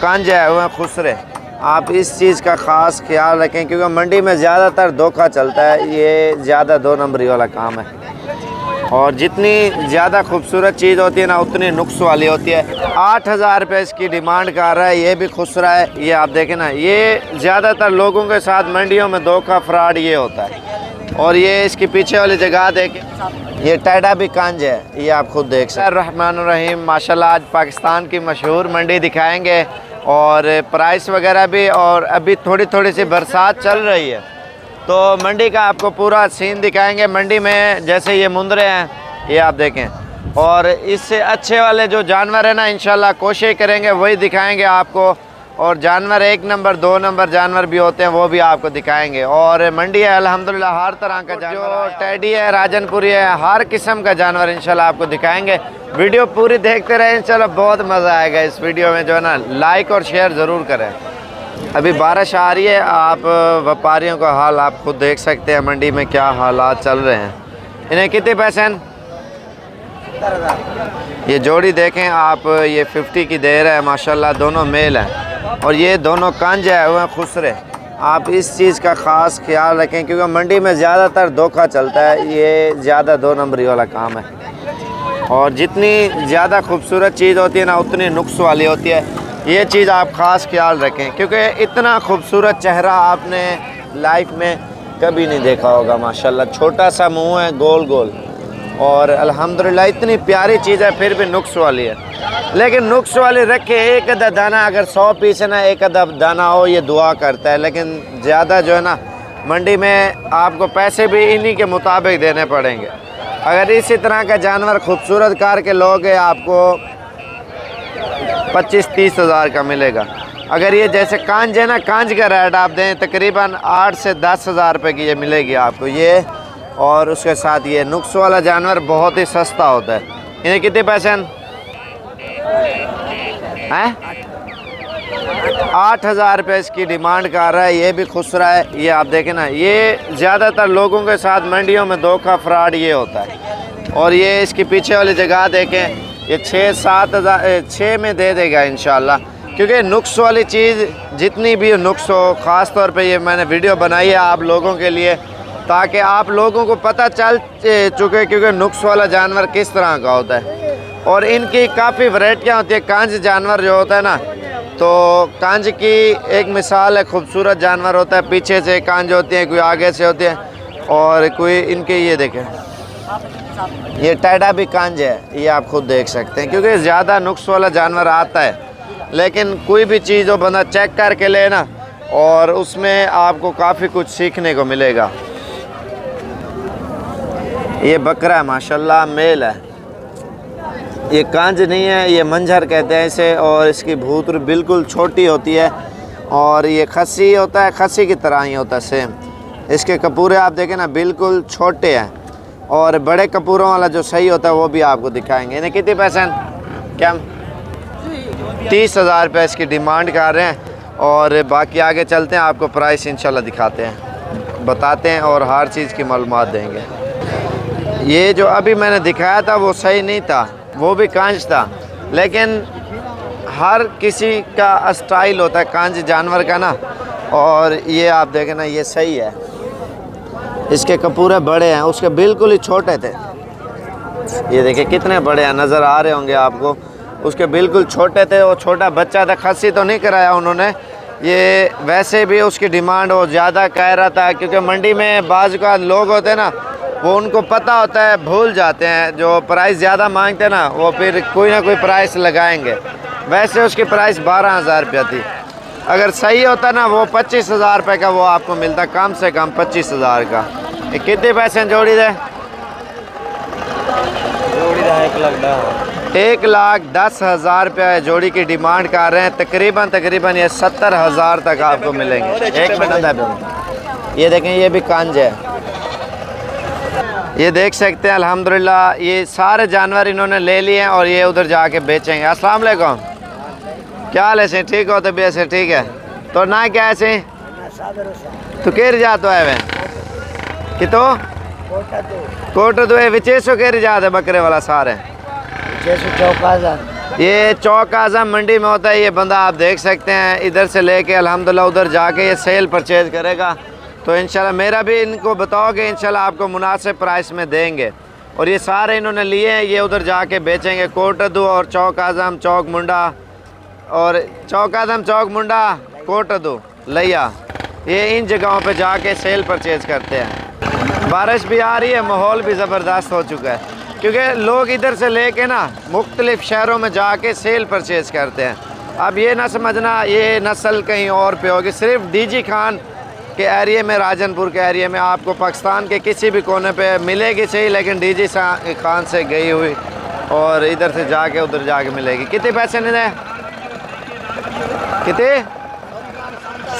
कांज है वो खुसरे। आप इस चीज़ का ख़ास ख्याल रखें क्योंकि मंडी में ज़्यादातर धोखा चलता है, ये ज़्यादा 2 नंबरी वाला काम है। और जितनी ज़्यादा खूबसूरत चीज़ होती है ना उतनी नुक्स वाली होती है। 8,000 रुपये इसकी डिमांड कर रहा है, ये भी खुसरा है। ये आप देखें ना, ये ज़्यादातर लोगों के साथ मंडियों में धोखा फ्रॉड ये होता है। और ये इसकी पीछे वाली जगह देखें, ये टैडा भी कांज है, ये आप खुद देख सकते हैं। रहमानुर्रहीम, माशाल्लाह आज पाकिस्तान की मशहूर मंडी दिखाएंगे और प्राइस वगैरह भी। और अभी थोड़ी थोड़ी सी बरसात चल रही है तो मंडी का आपको पूरा सीन दिखाएंगे। मंडी में जैसे ये मुंदरे हैं, ये आप देखें। और इससे अच्छे वाले जो जानवर हैं ना, इंशाल्लाह कोशिश करेंगे वही दिखाएंगे आपको। और जानवर 1 नंबर 2 नंबर जानवर भी होते हैं, वो भी आपको दिखाएंगे। और मंडी है अल्हम्दुलिल्लाह हर तरह का जानवर, जो टेडी है, राजनपुरी है, हर किस्म का जानवर इंशाल्लाह आपको दिखाएंगे। वीडियो पूरी देखते रहे, इंशाल्लाह बहुत मज़ा आएगा इस वीडियो में। जो है ना, लाइक और शेयर ज़रूर करें। अभी बारिश आ रही है, आप व्यापारियों का हाल आप खुद देख सकते हैं, मंडी में क्या हालात चल रहे हैं। इन्हें कितने पैसे हैं? ये जोड़ी देखें आप, ये 50 की दे रहा है माशाल्लाह, दोनों मेल हैं। और ये दोनों कांज है वो खुसरे। आप इस चीज़ का ख़ास ख्याल रखें क्योंकि मंडी में ज़्यादातर धोखा चलता है, ये ज़्यादा 2 नंबरी वाला काम है। और जितनी ज़्यादा खूबसूरत चीज़ होती है ना उतनी नुक्स वाली होती है। ये चीज़ आप ख़ास ख्याल रखें क्योंकि इतना खूबसूरत चेहरा आपने लाइफ में कभी नहीं देखा होगा। माशाल्लाह छोटा सा मुंह है, गोल गोल। और अल्हम्दुलिल्लाह इतनी प्यारी चीज़ है, फिर भी नुक्स वाली है। लेकिन नुक्स वाली रखे, एक अदा दाना अगर 100 पीस है ना, एक अदा दाना हो, ये दुआ करता है। लेकिन ज़्यादा जो है ना, मंडी में आपको पैसे भी इन्हीं के मुताबिक देने पड़ेंगे। अगर इसी तरह का जानवर खूबसूरत कार के लोगे, आपको 25-30 हज़ार का मिलेगा। अगर ये जैसे कांज है ना, कांज का रेट आप दें तकरीबन 8 से 10 हज़ार रुपये की ये मिलेगी आपको ये। और उसके साथ ये नुक्स वाला जानवर बहुत ही सस्ता होता है। इन्हें कितने पैसे हैं? 8,000 रुपये इसकी डिमांड कर रहा है, ये भी खुसरा है। ये आप देखें ना, ये ज़्यादातर लोगों के साथ मंडियों में धोखा फ्रॉड ये होता है। और ये इसकी पीछे वाली जगह देखें, ये 6-7 हज़ार 6 में दे देगा इंशाल्लाह। क्योंकि नुक्स वाली चीज़ जितनी भी नुक्स हो, ख़ास तौर पे ये मैंने वीडियो बनाई है आप लोगों के लिए ताकि आप लोगों को पता चल चुके क्योंकि नुक्स वाला जानवर किस तरह का होता है। और इनकी काफ़ी वैरायटियाँ होती है। कांज जानवर जो होता है ना, तो कांज की एक मिसाल है, खूबसूरत जानवर होता है, पीछे से कांज होती है, कोई आगे से होती है। और कोई इनके ये देखें, ये टैडा भी कांज है, ये आप खुद देख सकते हैं। क्योंकि ज़्यादा नुक्स वाला जानवर आता है, लेकिन कोई भी चीज़ हो बंदा चेक करके ले ना, और उसमें आपको काफ़ी कुछ सीखने को मिलेगा। ये बकरा है माशाल्लाह, मेल है, ये कांज नहीं है, ये मंझर कहते हैं इसे। और इसकी भूत बिल्कुल छोटी होती है। और ये खस्सी होता है, खस्सी की तरह ही होता है सेम। इसके कपूरे आप देखें ना, बिल्कुल छोटे हैं। और बड़े कपूरों वाला जो सही होता है वो भी आपको दिखाएंगे। इन्हें कितने पैसे हैं? क्या 30 हज़ार रुपये इसकी डिमांड कर रहे हैं। और बाकी आगे चलते हैं, आपको प्राइस इंशाल्लाह दिखाते हैं, बताते हैं और हर चीज़ की मालूमात देंगे। ये जो अभी मैंने दिखाया था वो सही नहीं था, वो भी कांच था। लेकिन हर किसी का स्टाइल होता है कांच जानवर का ना। और ये आप देखें ना, ये सही है, इसके कपूरे बड़े हैं, उसके बिल्कुल ही छोटे थे। ये देखिए कितने बड़े हैं, नज़र आ रहे होंगे आपको। उसके बिल्कुल छोटे थे, वो छोटा बच्चा था। खस्सी तो नहीं कराया उन्होंने, ये वैसे भी उसकी डिमांड वो ज़्यादा कह रहा था। क्योंकि मंडी में बाज़ का लोग होते हैं ना, वो उनको पता होता है, भूल जाते हैं। जो प्राइस ज़्यादा मांगते हैं ना, वो फिर कोई ना कोई प्राइस लगाएंगे। वैसे उसकी प्राइस 12,000 रुपया थी। अगर सही होता ना, वो 25,000 रुपये का वो आपको मिलता, कम से कम 25,000 का। ये कितने पैसे जोड़ी दे? जोड़ी दा 1,10,000 रुपया जोड़ी की डिमांड कर रहे हैं। तकरीबन ये 70,000 तक आपको मिलेंगे। एक मिनट, ये देखें, ये भी कांज है, ये देख सकते हैं। अल्हम्दुलिल्लाह ये सारे जानवर इन्होंने ले लिए हैं और ये उधर जाके बेचेंगे। अस्सलाम वालेकुम, क्या हाल है से? ठीक हो? तबीयत से ठीक है? तो ना क्या ऐसे तो केर जातो है वे कि तो कोट तो विचेसो केर जाते बकरे वाला सारे ये चौक आज़म मंडी में होता है। ये बंदा आप देख सकते हैं इधर से लेके अल्हम्दुलिल्लाह उधर जाके ये सेल परचेज़ करेगा। तो इंशाल्लाह मेरा भी इनको बताओगे, इंशाल्लाह आपको मुनासिब प्राइस में देंगे। और ये सारे इन्होंने लिए हैं, ये उधर जाके बेचेंगे। कोटदू और चौक आज़म, चौक मुंडा और चौक आज़म, चौक मुंडा, कोटदू, लिया, ये इन जगहों पे जाके सेल परचेज़ करते हैं। बारिश भी आ रही है, माहौल भी ज़बरदस्त हो चुका है क्योंकि लोग इधर से लेके ना मुख्तलिफ़ शहरों में जाके सेल परचेज़ करते हैं। अब ये ना समझना ये नस्ल कहीं और पे होगी, सिर्फ डीजी खान के एरिया में, राजनपुर के एरिया में आपको पाकिस्तान के किसी भी कोने पे मिलेगी सही, लेकिन डीजी खान से गई हुई और इधर से जाके उधर जाके मिलेगी। कितने पैसे नहीं है? कितने?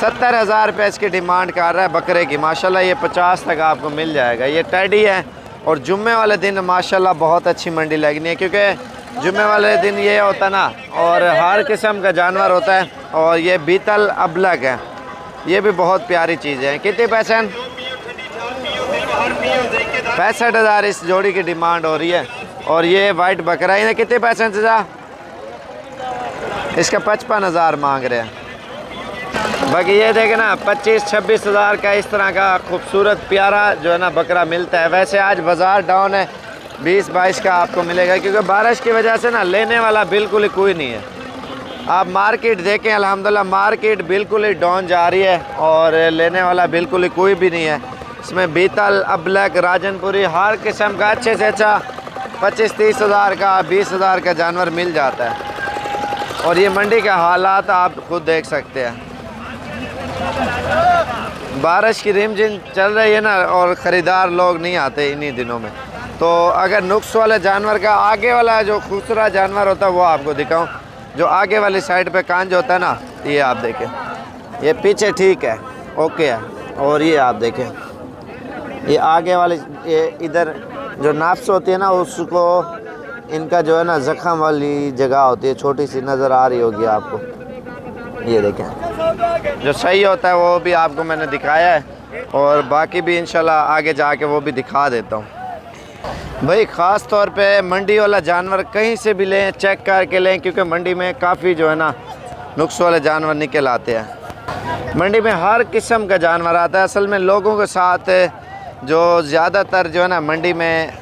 70,000 रुपये इसकी डिमांड कर रहा है बकरे की। माशाल्लाह ये 50 तक आपको मिल जाएगा। ये टेडी है और जुम्मे वाले दिन माशाल्लाह बहुत अच्छी मंडी लगनी है क्योंकि जुम्मे वाले दिन ये होता है ना, और हर किस्म का जानवर होता है। और ये बीतल अबलग है, ये भी बहुत प्यारी चीज़ है। कितने पैसे? 65,000 इस जोड़ी की डिमांड हो रही है। और ये वाइट बकरा है, कितने पैसे से जा? इसका 55,000 मांग रहे हैं। बाकी ये देखे ना 25-26 हज़ार का इस तरह का खूबसूरत प्यारा जो है ना बकरा मिलता है। वैसे आज बाज़ार डाउन है, 20-22 का आपको मिलेगा क्योंकि बारिश की वजह से ना लेने वाला बिल्कुल ही कोई नहीं है। आप मार्केट देखें, अल्हम्दुलिल्लाह मार्केट बिल्कुल ही डाउन जा रही है और लेने वाला बिल्कुल ही कोई भी नहीं है। इसमें बीतल, अबलग, राजनपुरी हर किस्म का अच्छे से अच्छा 25-30 हज़ार का, 20,000 का जानवर मिल जाता है। और ये मंडी के हालात आप खुद देख सकते हैं। बारिश की रिमझिम चल रही है ना और ख़रीदार लोग नहीं आते इन्हीं दिनों में। तो अगर नुक्स वाले जानवर का आगे वाला जो खूबसूरत जानवर होता है वो आपको दिखाऊं, जो आगे वाली साइड पे कांज होता है ना, ये आप देखें, ये पीछे ठीक है, ओके है। और ये आप देखें, ये आगे वाली, ये इधर जो नाफ्स होती है ना उसको, इनका जो है ना ज़ख़म वाली जगह होती है, छोटी सी नज़र आ रही होगी आपको। ये देखें, जो सही होता है वो भी आपको मैंने दिखाया है और बाकी भी इंशाल्लाह आगे जाके वो भी दिखा देता हूँ। भाई ख़ास तौर पे मंडी वाला जानवर कहीं से भी लें, चेक करके लें क्योंकि मंडी में काफ़ी जो है ना नुक्स वाले जानवर निकल आते हैं। मंडी में हर किस्म का जानवर आता है। असल में लोगों के साथ जो ज़्यादातर जो है ना मंडी में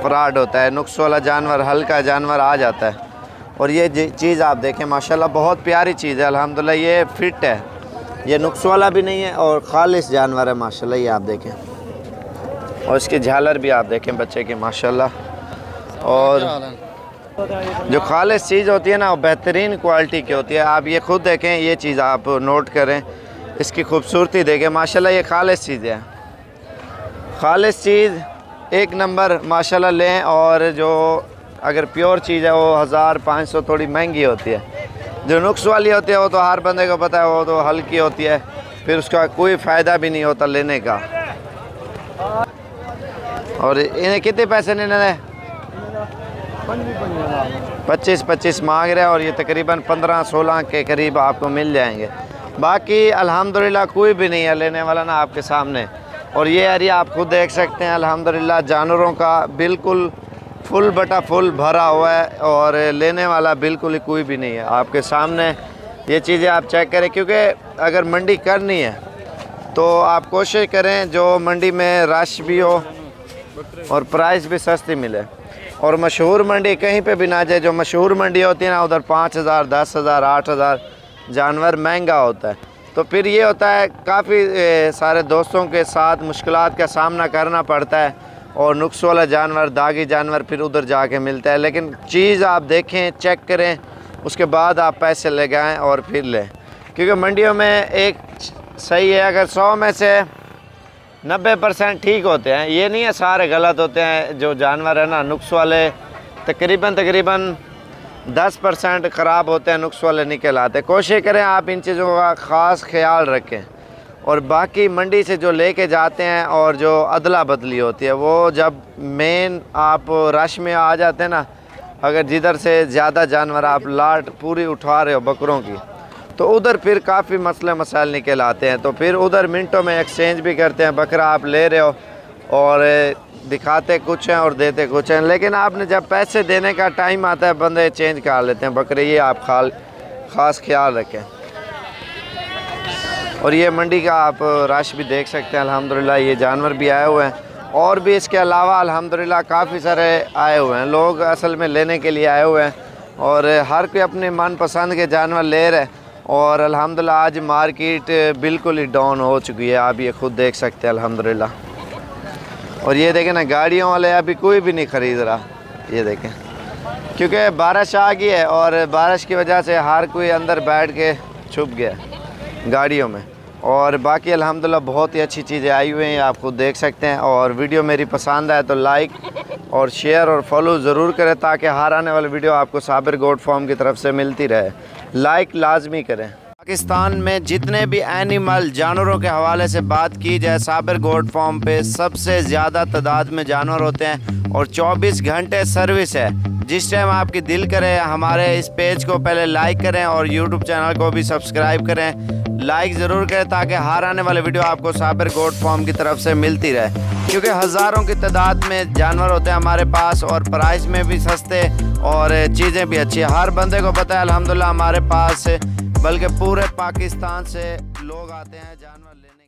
फ्रॉड होता है, नुक्स वाला जानवर, हल्का जानवर आ जाता है। और ये चीज़ आप देखें माशाल्लाह बहुत प्यारी चीज़ है, अल्हम्दुलिल्लाह ये फिट है, ये नुक्स वाला भी नहीं है और ख़ालिस जानवर है माशाल्लाह। ये आप देखें, और इसकी झालर भी आप देखें बच्चे की माशाल्लाह। और जो ख़ालिस चीज़ होती है ना वो बेहतरीन क्वालिटी की होती है। आप ये खुद देखें, ये चीज़ आप नोट करें, इसकी खूबसूरती देखें माशाल्लाह, ये ख़ालिस चीज़ है, ख़ालिस चीज़ एक नंबर माशाल्लाह लें। और जो अगर प्योर चीज़ है वो 1000-500 थोड़ी महंगी होती है। जो नुक्स वाली होती है वो तो हर बंदे को पता है, वो तो हल्की होती है, फिर उसका कोई फ़ायदा भी नहीं होता लेने का। और इन्हें कितने पैसे लेने हैं? 25-25 मांग रहे हैं और ये तकरीबन 15-16 के करीब आपको मिल जाएंगे। बाकी अल्हम्दुलिल्लाह कोई भी नहीं है लेने वाला ना आपके सामने। और ये एरिया आप खुद देख सकते हैं अल्हम्दुलिल्लाह जानवरों का बिल्कुल फुल बटा फुल भरा हुआ है और लेने वाला बिल्कुल ही कोई भी नहीं है। आपके सामने ये चीज़ें आप चेक करें क्योंकि अगर मंडी करनी है तो आप कोशिश करें जो मंडी में रश भी हो और प्राइस भी सस्ती मिले। और मशहूर मंडी कहीं पे भी ना जाए, जो मशहूर मंडी होती है ना उधर 5,000, 10,000, 8,000 जानवर महंगा होता है। तो फिर ये होता है काफ़ी सारे दोस्तों के साथ मुश्किलात का सामना करना पड़ता है और नुक्स वाला जानवर, दागी जानवर फिर उधर जाके मिलता है। लेकिन चीज़ आप देखें, चेक करें, उसके बाद आप पैसे लगाएं और फिर लें क्योंकि मंडियों में एक सही है, अगर 100 में से 90% ठीक होते हैं, ये नहीं है सारे गलत होते हैं। जो जानवर है ना नुक्स वाले तकरीबन 10% ख़राब होते हैं, नुक्स वाले निकल आते हैं। कोशिश करें आप इन चीज़ों का ख़ास ख्याल रखें। और बाकी मंडी से जो लेके जाते हैं और जो अदला बदली होती है वो जब मेन आप रश में आ जाते हैं ना, अगर जिधर से ज़्यादा जानवर आप लाट पूरी उठा रहे हो बकरों की, तो उधर फिर काफ़ी मसले मसाइल निकल आते हैं। तो फिर उधर मिनटों में एक्सचेंज भी करते हैं, बकरा आप ले रहे हो और दिखाते कुछ हैं और देते कुछ हैं, लेकिन आपने जब पैसे देने का टाइम आता है बंदे चेंज कर लेते हैं बकरे। ये आप ख़ास ख्याल रखें। और ये मंडी का आप रश भी देख सकते हैं अल्हम्दुलिल्लाह। ये जानवर भी आए हुए हैं और भी इसके अलावा अल्हम्दुलिल्लाह काफ़ी सारे आए हुए हैं। लोग असल में लेने के लिए आए हुए हैं और हर कोई अपने मनपसंद के जानवर ले रहे हैं। और अल्हम्दुलिल्लाह आज मार्केट बिल्कुल ही डाउन हो चुकी है, आप ये खुद देख सकते हैं अल्हम्दुलिल्लाह। और ये देखें ना, गाड़ियों वाले अभी कोई भी नहीं ख़रीद रहा, ये देखें, क्योंकि बारिश आ गई है और बारिश की वजह से हर कोई अंदर बैठ के छुप गया गाड़ियों में। और बाकी अल्हम्दुलिल्लाह बहुत ही अच्छी चीज़ें आई हुई हैं, आप खुद देख सकते हैं। और वीडियो मेरी पसंद आए तो लाइक और शेयर और फॉलो ज़रूर करें ताकि हर आने वाली वीडियो आपको साबिर गोट फार्म की तरफ से मिलती रहे। लाइक लाजमी करें। पाकिस्तान में जितने भी एनिमल जानवरों के हवाले से बात की जाए, साबिर गोट फार्म पे सबसे ज़्यादा तादाद में जानवर होते हैं और 24 घंटे सर्विस है। जिस टाइम आपकी दिल करे हमारे इस पेज को पहले लाइक करें और यूट्यूब चैनल को भी सब्सक्राइब करें। लाइक ज़रूर करें ताकि हर आने वाले वीडियो आपको साबिर गोट फार्म की तरफ से मिलती रहे, क्योंकि हज़ारों की तादाद में जानवर होते हैं हमारे पास और प्राइस में भी सस्ते और चीज़ें भी अच्छी। हर बंदे को पता है अल्हम्दुलिल्लाह हमारे पास बल्कि पूरे पाकिस्तान से लोग आते हैं जानवर लेने।